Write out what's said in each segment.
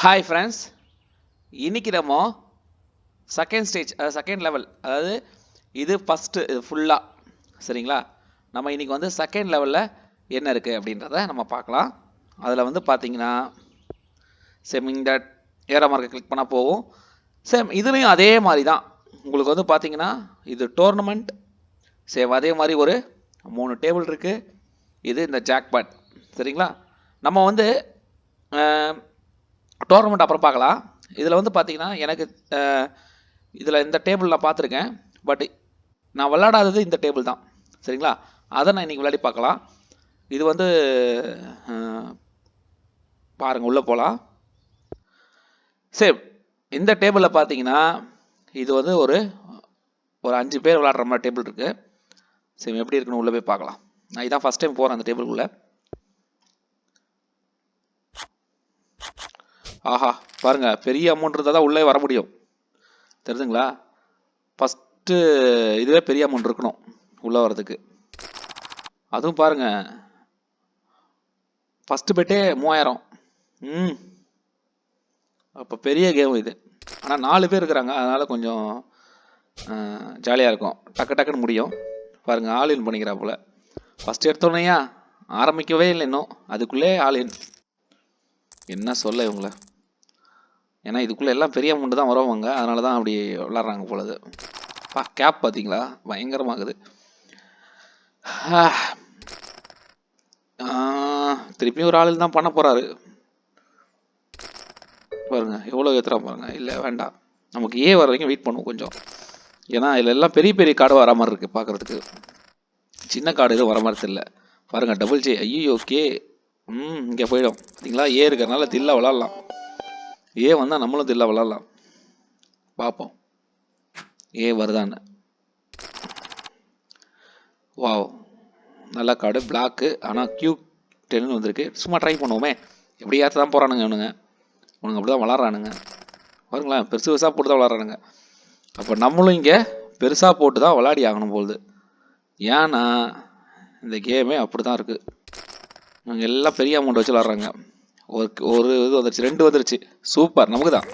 Hi friends, இன்னைக்கு நம்ம second level, அதாவது இது ஃபஸ்ட்டு இது ஃபுல்லாக சரிங்களா. நம்ம இன்னைக்கு வந்து செகண்ட் லெவலில் என்ன இருக்குது அப்படின்றத நம்ம பார்க்கலாம். அதில் வந்து பார்த்தீங்கன்னா இந்த ஏரோ மார்க்கை கிளிக் பண்ணால் போகும். இதுலேயும் அதே மாதிரி தான் உங்களுக்கு வந்து பார்த்தீங்கன்னா இது டோர்னமெண்ட். அதே மாதிரி ஒரு 3 டேபிள் இருக்குது. இது இந்த ஜாக்பாட் சரிங்களா. நம்ம வந்து டோர்னமெண்ட் அப்புறம் பார்க்கலாம். இதில் வந்து பார்த்தீங்கன்னா எனக்கு இதில் இந்த டேபிள் நான் பார்த்துருக்கேன், பட் நான் விளையாடாதது இந்த டேபிள் தான் சரிங்களா. அதை நான் இன்றைக்கி விளையாடி பார்க்கலாம். இது வந்து பாருங்கள், உள்ளே போகலாம். சரி, இந்த டேபிளில் பார்த்தீங்கன்னா இது வந்து ஒரு 5 பேர் விளையாடுற மாதிரி டேபிள் இருக்குது. சரி, எப்படி இருக்குன்னு உள்ளே போய் பார்க்கலாம். நான் இதான் ஃபஸ்ட் டைம் போகிறேன் அந்த டேபிளுக்குள்ளே. ஆஹா பாருங்க, பெரிய அமௌண்ட் இருந்தால் தான் உள்ளே வர முடியும், தெரியுதுங்களா. ஃபஸ்ட்டு இதுவே பெரிய அமௌண்ட் இருக்கணும் உள்ளே வர்றதுக்கு. அதுவும் பாருங்க, ஃபஸ்ட்டு பெட்டே 3000. அப்போ பெரிய கேம் இது. ஆனால் 4 பேர் இருக்கிறாங்க, அதனால் கொஞ்சம் ஜாலியாக இருக்கும், டக்கு டக்குன்னு முடியும். பாருங்கள், ஆல் இன் பண்ணிக்கிறா போல். ஃபஸ்ட்டு எடுத்தோடனையா ஆரம்பிக்கவே இல்லை இன்னும், அதுக்குள்ளே ஆல் இன். என்ன சொல்ல இவங்கள, ஏன்னா இதுக்குள்ளே எல்லாம் பெரிய அமௌண்ட் தான் வருவாங்க, அதனால தான் அப்படி விளாட்றாங்க போலது. கேப் பார்த்தீங்களா, பயங்கரமாகுது. திருப்பியும் ஒரு ஆள் தான் பண்ண போகிறாரு பாருங்க, எவ்வளோ ஏற்றுறா பாருங்க. இல்லை வேண்டாம், நமக்கு வர வரைக்கும் வெயிட் பண்ணுவோம் கொஞ்சம். ஏன்னா இதில் எல்லாம் பெரிய பெரிய கார்டு வர மாதிரி இருக்குது பார்க்குறதுக்கு, சின்ன கார்டு எதுவும் வர மாதிரி தெரியல. பாருங்கள், டபுள் ஜே, ஐயோ கே, இங்கே போயிடும் பார்த்தீங்களா. இருக்கிறனால தில்லா விளாட்லாம், வந்தால் நம்மளும் தில்லா விளாட்லாம். பார்ப்போம் வருதான்னு. வாவ், நல்ல கார்டு பிளாக்கு. ஆனால் Q10 வந்திருக்கு. சும்மா ட்ரை பண்ணுவோமே, எப்படியாச்சும் தான் போகிறானுங்க இவனுங்க அப்படி தான் விளாட்றானுங்க. பாருங்களேன், பெருசாக போட்டு தான் விளாட்றானுங்க. அப்போ நம்மளும் இங்கே பெருசாக போட்டு தான் விளாடி ஆகணும் போகுது. ஏன்னா இந்த கேமே அப்படி தான் இருக்குது. இவங்க எல்லாம் பெரிய அமௌண்ட் வச்சு விளாட்றாங்க. ஒரு இது வந்துருச்சு, 2 வந்துருச்சு. சூப்பர், நமக்கு தான்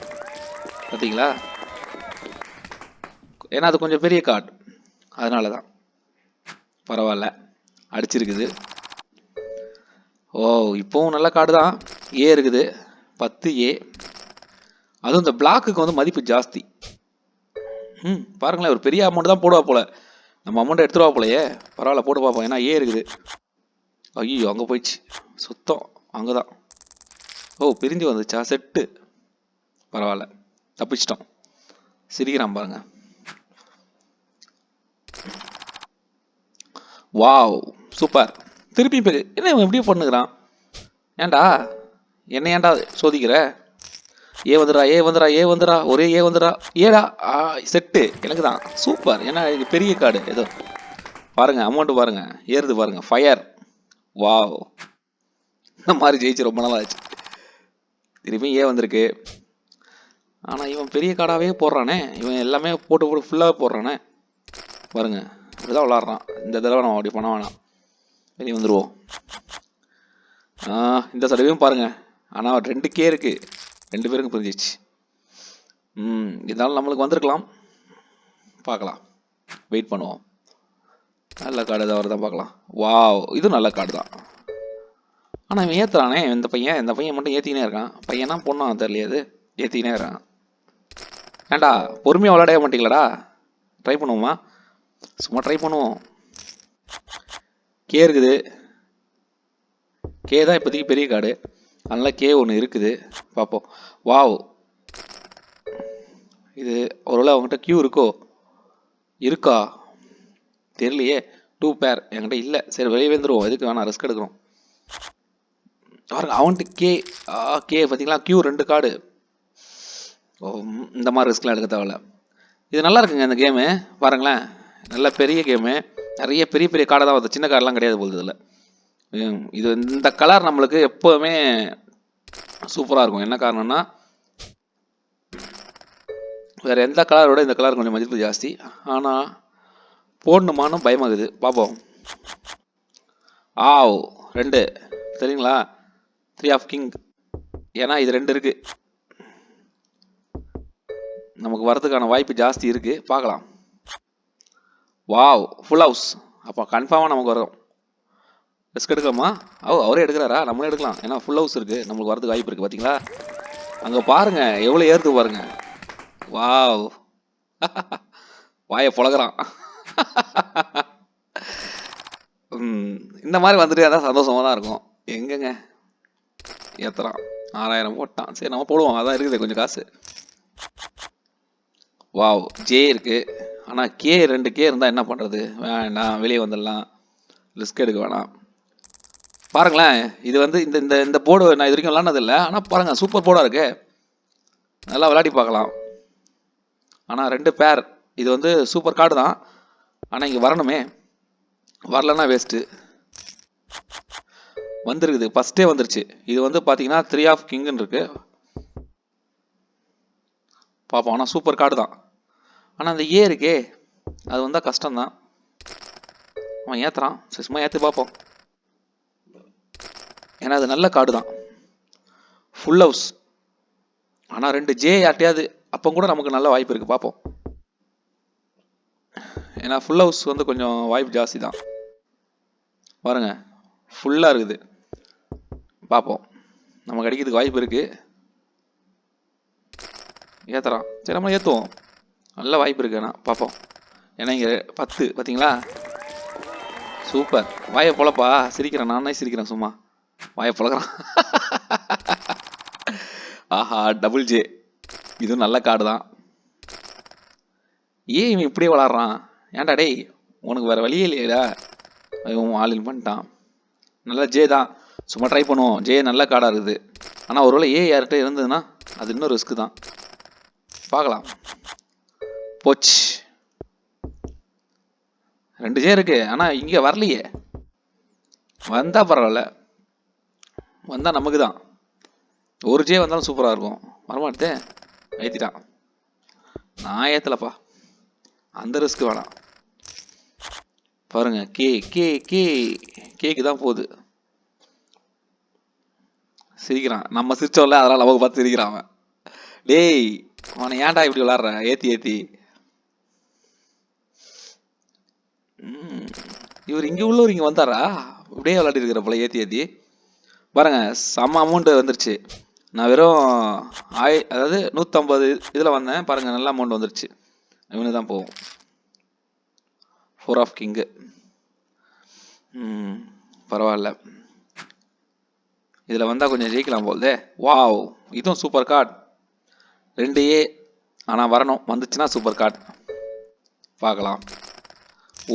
பார்த்தீங்களா. ஏன்னா அது கொஞ்சம் பெரிய கார்டு, அதனால தான் பரவாயில்ல அடிச்சிருக்குது. ஓ, இப்போவும் நல்ல கார்டு தான். இருக்குது 10 அதுவும் இந்த பிளாக்குக்கு வந்து மதிப்பு ஜாஸ்தி. பாருங்களேன், ஒரு பெரிய அமௌண்ட் தான் போடுவா போல, நம்ம அமௌண்ட்டை எடுத்துருவா போலையே. பரவாயில்ல, போட்டு பார்ப்போம். ஏன்னா இருக்குது. ஐயோ, அங்கே போயிடுச்சு சுத்தம், அங்கே தான். ஓ, பிரிஞ்சு வந்துச்சா செட்டு. பரவாயில்ல, தப்பிச்சிட்டோம். சிரிக்கிறான் பாருங்க. Wow, super. திருப்பி பெரிய என்ன எப்படியும் பண்ணுகிறான். ஏண்டா என்ன ஏண்டா சோதிக்கிற. வந்துடா ஒரே வந்துடா. ஏடா செட்டு எனக்கு தான். சூப்பர், ஏன்னா இது பெரிய கார்டு. ஏதோ பாருங்க, அமௌண்ட் பாருங்க, ஏறுது பாருங்க. Fire, wow. இந்த மாதிரி ஜெயிச்சு ரொம்ப நாள் ஆச்சு. திரும்பி வந்திருக்கு. ஆனால் இவன் பெரிய கார்டாகவே போடுறானே, இவன் எல்லாமே போட்டு ஃபுல்லாக போடுறானே பாருங்க. இப்படிதான் விளாட்றான். இந்த தடவை நம்ம அப்படி பண்ண வேணாம், வெளியே வந்துடுவோம். இந்த சடவையும் பாருங்க. ஆனால் 2K இருக்கு, 2 பேருக்கும் புரிஞ்சிச்சு. இருந்தாலும் நம்மளுக்கு வந்திருக்கலாம், பார்க்கலாம், வெயிட் பண்ணுவோம். நல்ல கார்டு ஏதாவது தான் பார்க்கலாம். வாவ், இது நல்ல கார்டு தான். ஆனால் இவன் ஏற்றுறானே, இந்த பையன் மட்டும் ஏற்றிக்கினே இருக்கான். பையனா பொண்ணா தெரியலையே, அது ஏற்றிக்கினே இருக்கான். ஏண்டா பொறுமையாக விளையாடவே மாட்டீங்களாடா. ட்ரை பண்ணுவோமா, சும்மா ட்ரை பண்ணுவோம். இருக்குது. தான் இப்போதைக்கு பெரிய கார்டு, அதனால ஒன்று இருக்குது, பார்ப்போம். வாவ், இது ஒருவேளை அவங்ககிட்ட Q இருக்கா தெரியலையே. 2 பேர் என்கிட்ட இல்லை. சரி, வெளியே வந்துடுவோம், எதுக்கு வேணாம் ரிஸ்க் எடுக்கிறோம். அவன்கிட்ட பார்த்தீங்களா, Q 2 கார்டு. இந்த மாதிரி ரிஸ்க்லாம் எடுக்க தேவையில்ல. இது நல்லா இருக்குங்க இந்த கேமு, பாருங்களேன். நல்ல பெரிய கேமு, நிறைய பெரிய பெரிய கார்டாக தான் வருது, சின்ன கார்டெலாம் கிடையாது போகுது இதில். இது இந்த கலர் நம்மளுக்கு எப்போவுமே சூப்பராக இருக்கும். என்ன காரணம்னா, வேறு எந்த கலரோட இந்த கலர் கொஞ்சம் மதிப்பு ஜாஸ்தி. ஆனால் போடணுமானும் பயமாகுது, பார்ப்போம். 2 சரிங்களா. 3 ஆஃப் கிங், ஏன்னா இது 2 இருக்குது. நமக்கு வரதுக்கான வாய்ப்பு ஜாஸ்தி இருக்குது, பார்க்கலாம். Wow, full house. அப்போ கன்ஃபார்மாக நமக்கு வரும். ரிஸ்க் எடுக்கலாமா? அவரே எடுக்கிறாரா? நம்மளே எடுக்கலாம், ஏன்னா ஃபுல் ஹவுஸ் இருக்குது, நம்மளுக்கு வரதுக்கு வாய்ப்பு இருக்குது. பார்த்தீங்களா, அங்கே பாருங்கள் எவ்வளோ ஏறுது பாருங்கள். வாவ், வாயை புழகிறான். இந்த மாதிரி வந்துட்டு அதான் சந்தோஷமாக தான் இருக்கும். எங்கங்க ஏற்றுறான், 6000 போட்டான். சரி நம்ம போடுவோம், அதான் இருக்குது கொஞ்சம் காசு. வாவ், ஜே இருக்குது. ஆனால் கே 2K இருந்தால் என்ன பண்ணுறது? வேண்டாம், வெளியே வந்துடலாம், ரிஸ்க் எடுக்க வேணாம். பாருங்களேன், இது வந்து இந்த இந்த இந்த போர்டு நான் இது வரைக்கும் விளாண்டது இல்லை. ஆனால் பாருங்கள், சூப்பர் போர்டாக இருக்கு, நல்லா விளையாடி பார்க்கலாம். ஆனால் 2 பேர், இது வந்து சூப்பர் கார்டு தான். ஆனால் இங்கே வரணுமே, வரலன்னா வேஸ்ட்டு. வந்துருக்குது, ஃபஸ்ட்டே வந்துருச்சு. இது வந்து பார்த்தீங்கன்னா 3 ஆஃப் கிங்குன்னு இருக்கு, பார்ப்போம். ஆனால் சூப்பர் கார்டு தான். ஆனால் அந்த ஏ இருக்கே, அது வந்தால் கஷ்டம்தான். அவன் ஏற்றுறான், சும்மா ஏற்றி பார்ப்போம். ஏன்னா அது நல்ல கார்டு தான், ஃபுல் ஹவுஸ். ஆனால் 2 ஜே யார்ட்டையாவது அப்போ கூட நமக்கு நல்ல வாய்ப்பு இருக்குது, பார்ப்போம். ஏன்னா ஃபுல் ஹவுஸ் வந்து கொஞ்சம் வாய்ப்பு ஜாஸ்தி தான். பாருங்க, ஃபுல்லாக இருக்குது, பார்ப்போம். நமக்கு அடிக்கிறதுக்கு வாய்ப்பு இருக்குது. ஏற்றுறான், சரி நம்ம ஏற்றுவோம், நல்ல வாய்ப்பு இருக்கு. ஆனால் பார்ப்போம். ஏன்னா இங்கே 10 பார்த்தீங்களா, சூப்பர். வாயை பொழப்பா, சிரிக்கிறேன், நானே சிரிக்கிறேன், சும்மா வாயை பொழக்கிறான். ஆஹா, டபுள் ஜே, இதுவும் நல்ல கார்டு தான். ஏன் இவன் இப்படியே விளாட்றான்? ஏன்டா டேய், உனக்கு வேறு வழியே இல்லையடா. இவன் ஆலின் பண்ணிட்டான். நல்லா ஜே தான், சும்மா ட்ரை பண்ணுவோம். ஜே நல்ல கார்டாக இருக்குது. ஆனால் ஒருவேளை ஏ யார்கிட்ட இருந்ததுன்னா அது இன்னும் ரிஸ்க்கு தான், பார்க்கலாம். போச்சு, 2 ஜே இருக்கு. ஆனால் இங்கே வரலையே, வந்தால் பரவாயில்ல, வந்தால் நமக்கு தான். 1 ஜே வந்தாலும் சூப்பராக இருக்கும். வரமாட்டே, ஏற்றிட்டான். நான் ஏற்றலப்பா, அந்த ரிஸ்க் வேணாம். பாருங்க, கே கே கே கேக்கு தான் போகுது. சிரிக்கிறான், நம்ம சிரிச்சோம்ல, அதெல்லாம் நமக்கு பார்த்து சிரிக்கிறான் அவன். டேய், அவனை ஏன்டா இப்படி விளாட்ற? ஏற்றி இவர் இங்கே உள்ளவர் இங்கே வந்தாரா? இப்படியே விளையாடி இருக்கிற போல ஏற்றி பாருங்க, செம்ம அமௌண்ட் வந்துருச்சு. நான் வெறும் அதாவது 150 இதில் வந்தேன் பாருங்க, நல்ல அமௌண்ட் வந்துருச்சு. இவனு தான் போவோம். 4 ஆஃப் கிங்கு, பரவாயில்ல. இதில் வந்தால் கொஞ்சம் ஜெயிக்கலாம் போகுதே. வாவ், இதுவும் சூப்பர் கார்டு, 2A. ஆனால் வரணும், வந்துச்சுன்னா சூப்பர் கார்டு, பார்க்கலாம்.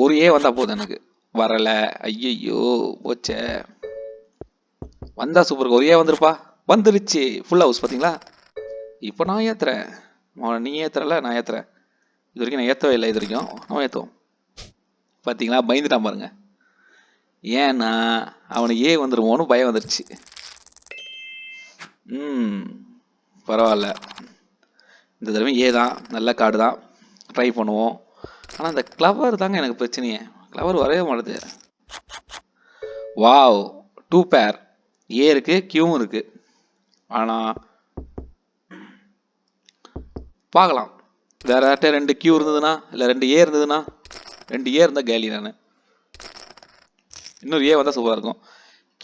1A வந்தால் போதும், எனக்கு வரலை. ஐயோ போச்சே, வந்தால் சூப்பர். 1A வந்துருப்பா, வந்துருச்சு. ஃபுல் ஹவுஸ் பார்த்தீங்களா. இப்போ நான் ஏற்றுறேன், நீ ஏற்றுறல, நான் ஏற்றுறேன். இது வரைக்கும் நான் ஏற்றவே இல்லை, இது வரைக்கும் நம்ம ஏற்றுவோம். பார்த்தீங்களா, பயந்துட்டான் பாருங்க. ஏன்னா அவனுக்கு ஏ வந்துருமோன்னு பயம் வந்துருச்சு. பரவாயில்ல, இந்த தடவை ஏ தான், நல்ல கார்டு தான், ட்ரை பண்ணுவோம். ஆனால் அந்த கிளவர் தாங்க எனக்கு பிரச்சனையே, கிளவர் வரவே மாட்டுது. வாவ், 2 பேர், ஏ இருக்கு, கியூவும் இருக்கு. ஆனால் பார்க்கலாம், வேற யார்ட்ட 2 கியூ இருந்ததுன்னா, இல்லை 2 ஏ இருந்ததுன்னா. 2 ஏ இருந்தால் கேலி நான். இன்னொரு ஏ வந்தால் சூப்பராக இருக்கும்.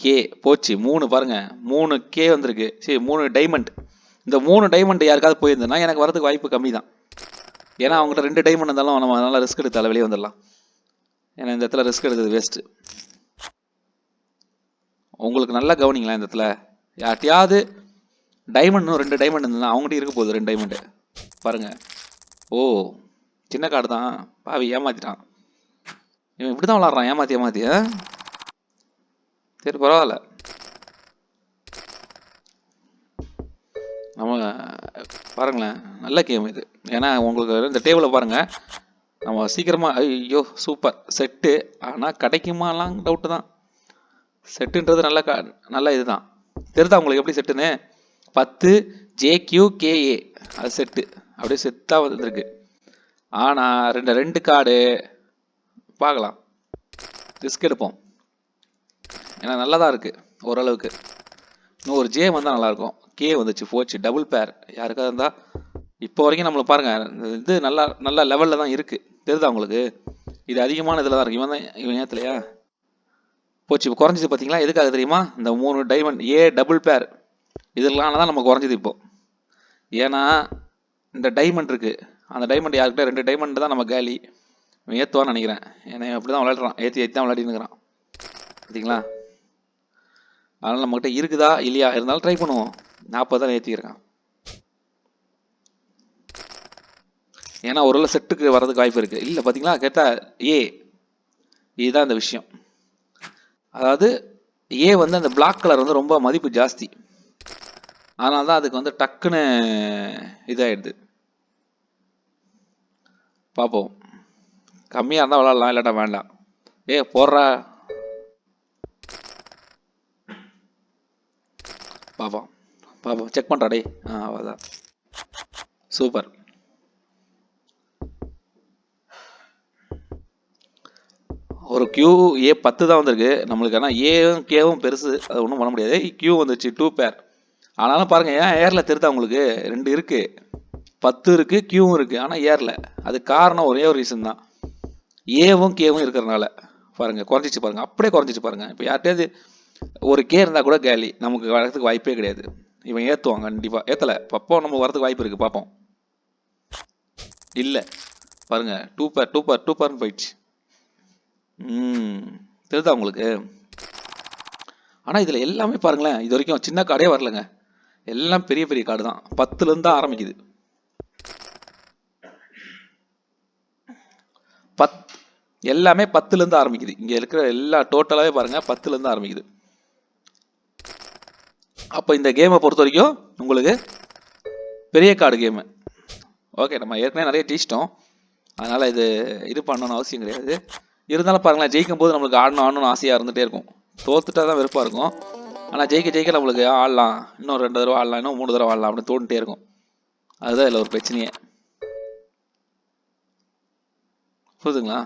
கே போச்சு, 3 பாருங்க, 3 கே வந்திருக்கு. சரி, 3 டைமண்ட். இந்த 3 டைமண்ட் யாருக்காவது போயிருந்ததுன்னா எனக்கு வரதுக்கு வாய்ப்பு கம்மி தான். ஏன்னா அவங்கள்ட்ட 2 டைமண்ட் இருந்தாலும் நம்ம நல்லா ரிஸ்க் எடுத்தாலும் வெளியே வந்துடலாம். ஏன்னா இந்த இடத்துல ரிஸ்க் எடுக்கிறது வேஸ்ட்டு. உங்களுக்கு நல்லா கவனிங்களா, இந்த இடத்துல யார்ட்டையாவது டைமண்ட் 2 டைமண்ட் இருந்ததுன்னா அவங்ககிட்ட இருக்க போகுது 2 டைமண்டு. பாருங்க, ஓ சின்ன கார்டு தான், பாவி ஏமாத்திட்டான். இவன் இப்படி தான் விளாட்றான், ஏமாத்தி. சரி பரவாயில்ல, நம்ம பாருங்களேன், நல்ல கேம் இது. ஏன்னா உங்களுக்கு இந்த டேபிளை பாருங்கள், நம்ம சீக்கிரமாக. ஐயோ சூப்பர் செட்டு. ஆனால் கிடைக்குமாலாம் டவுட்டு தான். செட்டுன்றது நல்ல இதுதான். தெரியுதா உங்களுக்கு எப்படி செட்டுன்னு? 10 JQKA அது செட்டு, அப்படியே செட்டாக வந்துருக்கு. ஆனால் 2 கார்டு பார்க்கலாம், ரிஸ்க் எடுப்போம். ஏன்னா நல்லா தான் இருக்குது ஓரளவுக்கு. இன்னும் ஒரு ஜே வந்தால் நல்லாயிருக்கும். கே வந்துச்சு, போச்சு. டபுள் பேர் யாருக்காக இருந்தால் இப்போ வரைக்கும் நம்மளுக்கு பாருங்கள் இது நல்லா நல்ல லெவலில் தான் இருக்குது. தெரியுதா உங்களுக்கு? இது அதிகமான இதில் தான் இருக்குது. இவன் ஏற்றலையா போச்சு. இப்போ குறைஞ்சிது பார்த்தீங்களா? எதுக்காக தெரியுமா? இந்த 3 டைமண்ட் டபுள் பேர் இதெல்லாம் தான் நம்ம குறைஞ்சிது இப்போ. ஏன்னா இந்த டைமண்ட் இருக்குது, அந்த டைமண்ட் யாருக்கிட்ட 2 டைமண்ட் தான் நம்ம காலி. இவன் ஏற்றுவான்னு நினைக்கிறேன். ஏன்னா அப்படி தான் விளையாடுறான், ஏற்றி தான் விளையாடினுக்கிறான் பார்த்தீங்களா? அதனால் நம்மகிட்ட இருக்குதா இல்லையா இருந்தாலும் ட்ரை பண்ணுவோம். 40 தான் ஏற்றிக்கிறேன். ஏன்னா ஒரு செட்டுக்கு வர்றதுக்கு வாய்ப்பு இருக்குது. இல்லை பார்த்தீங்களா? கேட்டால் இதுதான் இந்த விஷயம். அதாவது வந்து அந்த பிளாக் கலர் வந்து ரொம்ப மதிப்பு ஜாஸ்தி. அதனால தான் அதுக்கு வந்து டக்குன்னு இதாகிடுது. பார்ப்போம். கம்மியாக இருந்தால் விளாட்லாம், இல்லாட்டா வேண்டாம். போடுறா பார்ப்போம் செக் பண்ணுறா டே. அதான் சூப்பர். ஒரு QA 10 தான் வந்திருக்கு நம்மளுக்கு. ஆனால் ஏவும் கேவும் பெருசு, அது ஒன்றும் பண்ண முடியாது. Q வந்துச்சு 2 பேர். ஆனாலும் பாருங்கள், ஏன் ஏரில் தெரியுதா உங்களுக்கு? 2 இருக்குது, 10 இருக்குது, Qவும் இருக்குது, ஆனால் ஏரில். அது காரணம் ஒரே ஒரு ரீசன் தான், ஏவும் கேவும் இருக்கிறதுனால. பாருங்கள் குறைஞ்சிச்சு பாருங்கள், அப்படியே குறைஞ்சிச்சு பாருங்கள். இப்போ யார்கிட்டயாவது ஒரு கே இருந்தால் கூட கேலி, நமக்கு வரதுக்கு வாய்ப்பே கிடையாது. இவன் ஏற்றுவான் கண்டிப்பாக. ஏற்றலை அப்போ நம்ம வரதுக்கு வாய்ப்பு இருக்குது. பார்ப்போம். இல்லை பாருங்கள், 2 பேர்னு போயிடுச்சு. தெரியுதா உங்களுக்கு? ஆனால் இதில் எல்லாமே பாருங்களேன், இது வரைக்கும் சின்ன கார்டே வரலங்க. எல்லாம் பெரிய பெரிய கார்டு தான். 10லேருந்து தான் ஆரம்பிக்குது. எல்லாமே 10லேருந்து ஆரம்பிக்குது. இங்கே இருக்கிற எல்லா டோட்டலாகவே பாருங்கள் 10லேருந்து ஆரம்பிக்குது. அப்போ இந்த கேமை பொறுத்த வரைக்கும் உங்களுக்கு பெரிய கார்டு கேமு. ஓகே, நம்ம ஏற்கனவே நிறைய ஜெயிச்சிட்டோம், அதனால் இது பண்ணணும்னு அவசியம் கிடையாது. இருந்தாலும் பாருங்களேன், ஜெயிக்கும் போது நம்மளுக்கு ஆடணும்னு ஆசையாக இருந்துகிட்டே இருக்கும். தோத்துட்டா தான் வெறுப்பாக இருக்கும். ஆனால் ஜெயிக்க நம்மளுக்கு ஆடலாம், இன்னும் 2 தடவை ஆடலாம், இன்னும் 3 தடவை ஆடலாம் அப்படின்னு தோண்டிட்டே இருக்கும். அதுதான் இதில் ஒரு பிரச்சனையே. புரியுதுங்களா?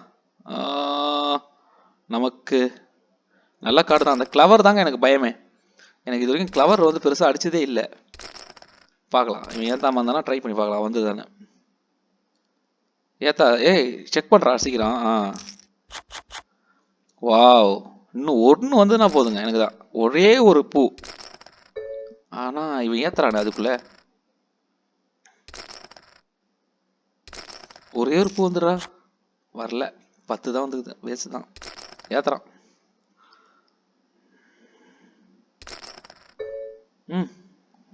நமக்கு நல்ல கார்டு தான். அந்த கிளவர் தாங்க எனக்கு பயமே. எனக்கு இது வரைக்கும் கிளவர் வந்து பெருசாக அடிச்சதே இல்லை. பார்க்கலாம், இவன் ஏற்றாமல் இருந்தானா ட்ரை பண்ணி பார்க்கலாம். வந்து தானே செக் பண்ணுறா சீக்கிரம். வாவ், இன்னும் ஒன்று வந்துன்னா போதுங்க எனக்கு தான். ஒரே ஒரு பூ. ஆனால் இவன் ஏற்றுறானே அதுக்குள்ளே. ஒரே ஒரு பூ வந்துடுறா. வரல, 10 தான் வந்துக்குது, வேஸ்ட் தான். ஏற்றுறான்.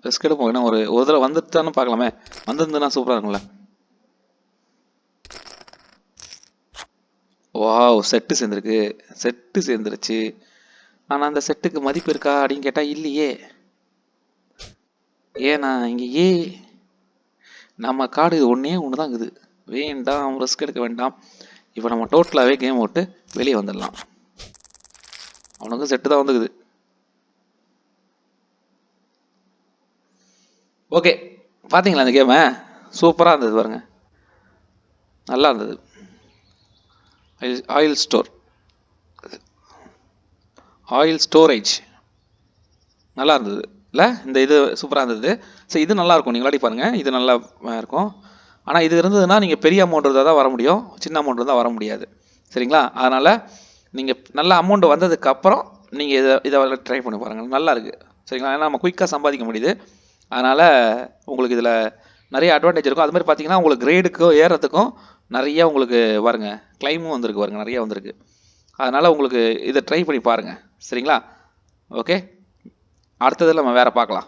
ரிஸ்க் எடுப்போம். ஏன்னா ஒரு தடவை வந்துட்டான்னு பார்க்கலாமே. வந்திருந்துன்னா சூப்பராக இருக்கும்ல. வாவ், செட்டு சேர்ந்துருச்சு. ஆனால் அந்த செட்டுக்கு மதிப்பு இருக்கா அப்படின்னு கேட்டால் இல்லையே. ஏன்னா இங்கே நம்ம கார்டு ஒன்றே ஒன்று தான் இருக்குது. வேண்டாம், ரிஸ்க் எடுக்க வேண்டாம். இப்போ நம்ம டோட்டலாகவே கேம் விட்டு வெளியே வந்துடலாம். அவனுக்கும் செட்டு தான் வந்துக்குது. ஓகே, பார்த்தீங்களா அந்த கேமை? சூப்பராக இருந்தது பாருங்க, நல்லா இருந்தது. ஆயில் ஸ்டோரேஜ் நல்லா இருந்தது இல்லை? இந்த இது சூப்பராக இருந்தது. சரி, இது நல்லாயிருக்கும், நீங்கள் விளையாடி பாருங்கள், இது நல்லா இருக்கும். ஆனால் இது இருந்ததுன்னா நீங்கள் பெரிய அமௌண்ட் இருந்தால் தான் வர முடியும், சின்ன அமௌண்ட் இருந்தால் வர முடியாது. சரிங்களா? அதனால் நீங்கள் நல்ல அமௌண்ட் வந்ததுக்கப்புறம் நீங்கள் இதை ட்ரை பண்ணி பாருங்கள், நல்லா இருக்குது. சரிங்களா? ஏன்னா நம்ம குயிக்காக சம்பாதிக்க முடியுது. அதனால் உங்களுக்கு இதில் நிறைய அட்வான்டேஜ் இருக்கும். அது மாதிரி பார்த்தீங்கன்னா உங்களுக்கு கிரேடுக்கும் ஏறத்துக்கும் நிறைய உங்களுக்கு பாருங்க கிளைமும் வந்திருக்கு பாருங்கள், நிறைய வந்திருக்கு. அதனால் உங்களுக்கு இதை ட்ரை பண்ணி பாருங்கள். சரிங்களா? ஓகே, அடுத்ததில் நம்ம வேறு பார்க்கலாம்.